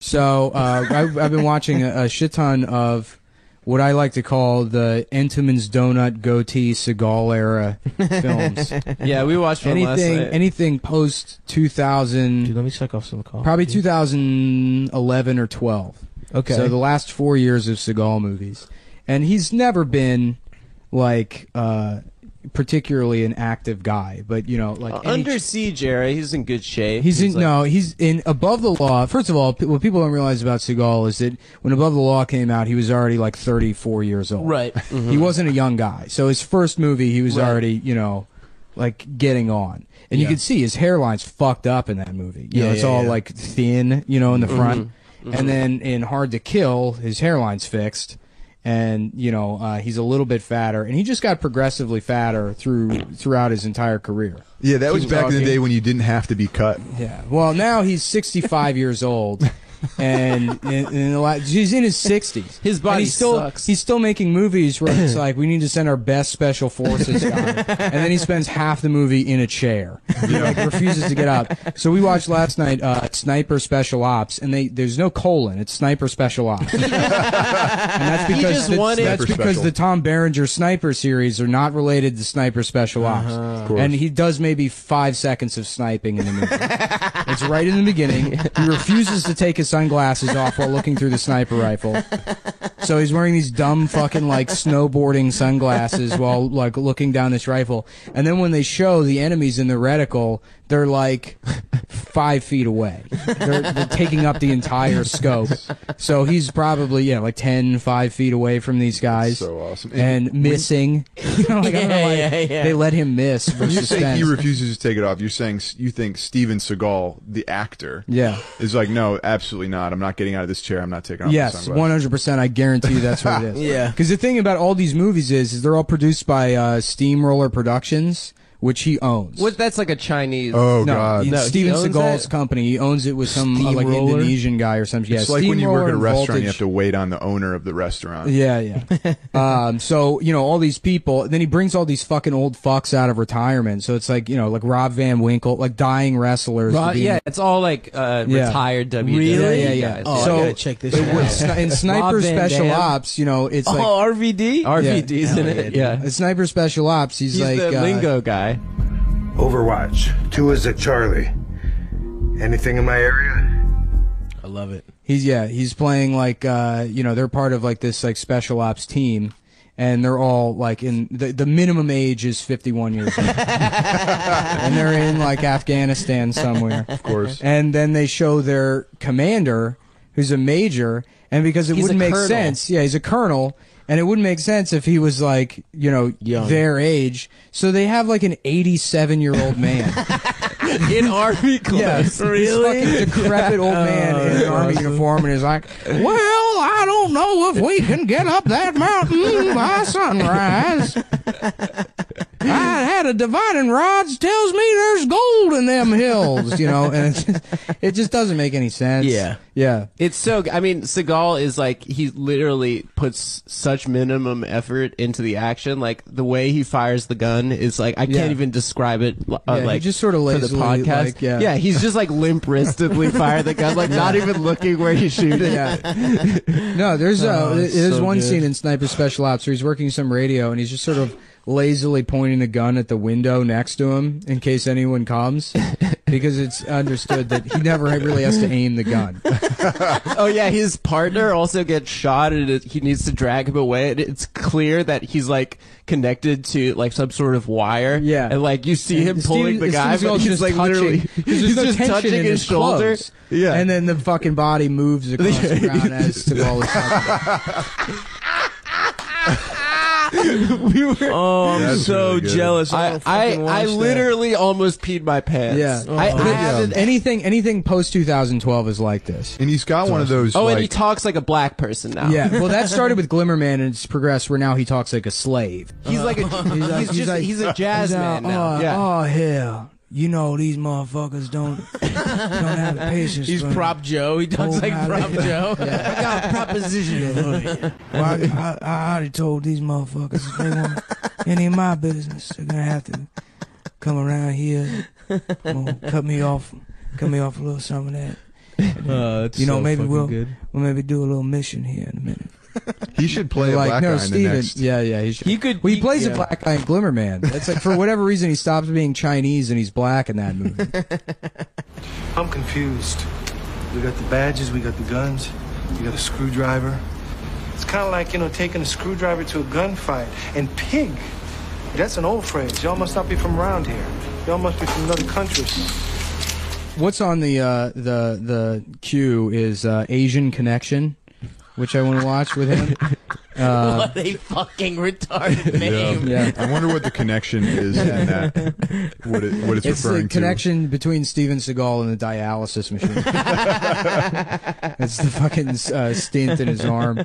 So I've been watching a shit ton of what I like to call the Entenmann's Donut Goatee Seagal era films. Yeah, we watched one last night. Anything post 2000. Dude, let me suck off some coffee. Probably 2011 or 12. Okay. So the last 4 years of Seagal movies. And he's never been, like, particularly an active guy, but, you know, like... Under Siege era, he's in good shape. He's in Above the Law. First of all, what people don't realize about Seagal is that when Above the Law came out, he was already, like, 34 years old. Right. He wasn't a young guy. So his first movie, he was already, you know, like, getting on. And you can see his hairline's fucked up in that movie. You know, it's all, like, thin, you know, in the front. And then in Hard to Kill, his hairline's fixed. And, you know, he's a little bit fatter. And he just got progressively fatter throughout his entire career. Yeah, that was back in the day when you didn't have to be cut. Yeah. Well, now he's 65 years old. And he's in his 60s. His body sucks. He's still making movies where it's like, we need to send our best special forces guy. And then he spends half the movie in a chair. He like, refuses to get up. So we watched last night Sniper Special Ops, and there's no colon. It's Sniper Special Ops. And that's because the Tom Berenger Sniper series are not related to Sniper Special Ops. And he does maybe 5 seconds of sniping in the movie. It's right in the beginning. He refuses to take his sunglasses off while looking through the sniper rifle. So he's wearing these dumb fucking like snowboarding sunglasses while like looking down this rifle. And then when they show the enemies in the reticle, they're like 5 feet away. They're taking up the entire scope. So he's probably, like 5 feet away from these guys. So awesome. And missing. You know, like, I don't know why they let him miss for You suspense. say he refuses to take it off. You're saying you think Steven Seagal, the actor, is like, no, absolutely not. I'm not getting out of this chair. I'm not taking off my sunglasses. 100%. I guarantee you that's what it is. Yeah. Because the thing about all these movies is they're all produced by Steamroller Productions, which he owns. What? That's like a Chinese. Oh God! No, Steven Seagal's company. He owns it with some like Indonesian guy or something. It's like when you work at a restaurant, you have to wait on the owner of the restaurant. Yeah. So all these people. Then he brings all these fucking old fucks out of retirement. So it's like like Rob Van Winkle, like dying wrestlers. It's all like retired WWE guys. Oh, so I gotta check this out. In Sniper Special Ops, it's like RVD. RVD's in it. Yeah. In Sniper Special Ops, he's like the lingo guy. Overwatch. 2 is at Charlie. Anything in my area? I love it. He's playing like they're part of like this like special ops team, and they're all like in the minimum age is 51 years old. And they're in like Afghanistan somewhere. Of course. And then they show their commander, who's a major, and because it wouldn't make sense. Yeah, he's a colonel. And it wouldn't make sense if he was like, young, their age. So they have like an 87-year-old man. In army clothes. Yes, really? This fucking decrepit old man in an army uniform, and is like, well, I don't know if we can get up that mountain by sunrise. I had a divining rod tells me there's gold in them hills, and it just doesn't make any sense. Yeah. It's so, Seagal is like, he literally puts such minimum effort into the action. Like, the way he fires the gun is like, I can't even describe it, he just sort of for the podcast. He's just like limp-wristedly fire the gun, like not even looking where he's shooting. No, there's one scene in Sniper Special Ops where he's working some radio, and he's just sort of lazily pointing the gun at the window next to him in case anyone comes, because it's understood that he never really has to aim the gun. Oh yeah, his partner also gets shot, and he needs to drag him away, and it's clear that he's like connected to like some sort of wire. Yeah, and like you see him pulling the guy, but he's like literally he's just touching his shoulder. Clothes. Yeah, and then the fucking body moves across the ground as Seagal is I'm so really jealous. I literally almost peed my pants. Yeah. I haven't. Anything post 2012 is like this. And he's got one of those. Oh, and he talks like a black person now. Yeah. Well, that started with Glimmerman, and it's progressed where now he talks like a slave. He's like he's a jazz man now. Oh hell. These motherfuckers don't have the patience. He's Prop Joe. He talks like Prop Joe. Yeah. I got a proposition for you. Well, I already told these motherfuckers if they want any of my business, they're gonna have to come around here, cut me off a little some of that. It's You know, so maybe fucking we'll good. maybe do a little mission here in a minute. He should play a Like, black no, guy in the Steven. next. Yeah, he should. He could. Well, he plays a yeah. black guy in Glimmer Man. It's like for whatever reason he stops being Chinese and he's black in that movie. I'm confused. We got the badges, we got the guns, we got a screwdriver. It's kind of like, you know, taking a screwdriver to a gunfight. And pig, that's an old phrase. Y'all must not be from around here. Y'all must be from another country or something. What's on the queue is Asian Connection, which I want to watch with him. What a fucking retarded name. Yeah. I wonder what the connection is in that. What it's It's the referring to. connection between Steven Seagal and the dialysis machine. It's the fucking stint in his arm.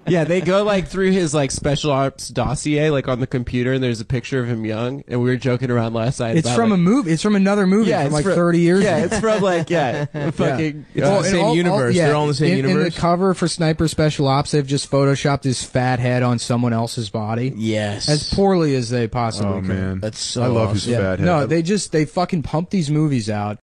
Yeah, they go like through his like special ops dossier, like on the computer, and there's a picture of him young. And we were joking around last night. It's about, from like, a movie. It's from another movie from it's like from- 30 years Yeah, ago. it's from like fucking. It's the same universe. They're all in the same In universe. the cover for Sniper Special Ops, they've just photoshopped his fat head on someone else's body. Yes. As poorly as they possibly Oh could. man, That's so I love his awesome. fat head. No, they fucking pump these movies out.